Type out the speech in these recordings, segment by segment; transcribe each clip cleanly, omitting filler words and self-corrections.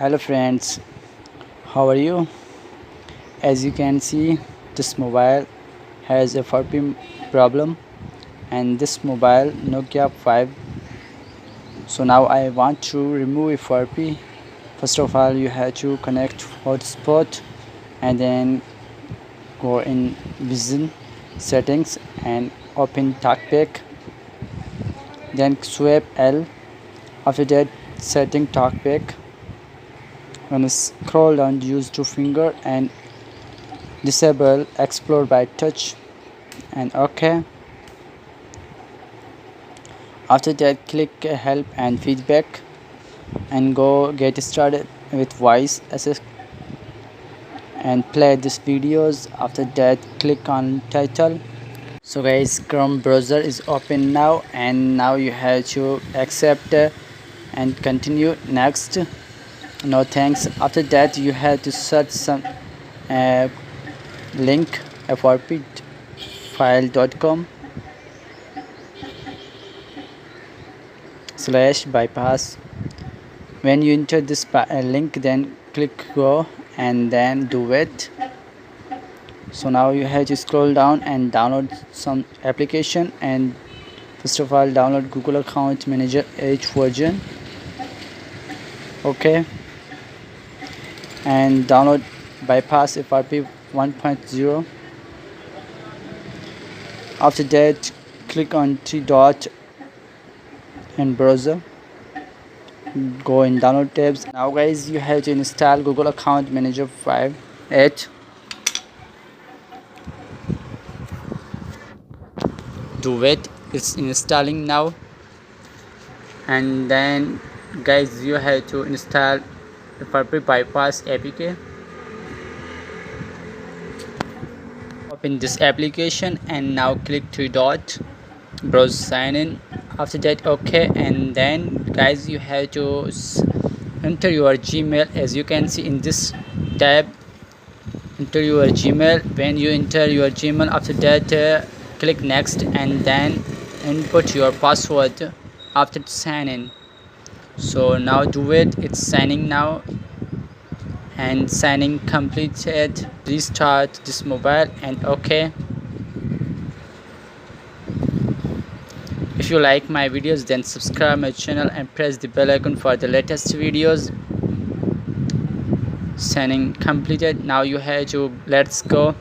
Hello friends, how are you? As you can see, this mobile has a 4P problem and this mobile Nokia 5. So now I want to remove a 4P. First of all, you have to connect hotspot and then go in vision settings and open talkback. Then swipe L. After that, setting talkback. When scroll down, use two finger and disable explore by touch and OK. After that, click help and feedback and go get started with voice assist and play these videos. After that, click on title. So guys, Chrome browser is open now and now you have to accept and continue next. No thanks. After that, you have to search some link frpfile.com / bypass. When you enter this link, then click go and then do it. So now you have to scroll down and download some application, and first of all download Google Account Manager H version. Okay, and download bypass FRP 1.0. After that, click on three dot in browser, go in download tabs. Now guys, you have to install Google Account Manager 5.8. Do it, it's installing now. And then guys, you have to install FRP bypass APK. Open this application and now click three dot browse sign in. After that, OK, and then guys, you have to enter your Gmail. As you can see in this tab, enter your Gmail. When you enter your Gmail, after that click next and then input your password after sign in. So now do it, it's signing now and signing completed. Restart this mobile and OK. If you like my videos, then subscribe my channel and press the bell icon for the latest videos. Signing completed. Now you have to let's go,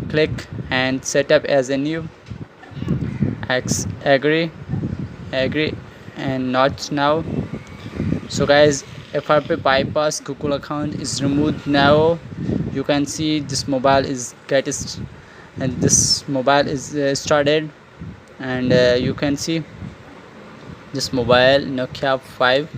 click and set up as a new. Agree and not now. So guys, FRP bypass Google account is removed now. You can see this mobile is started, and you can see this mobile Nokia 5.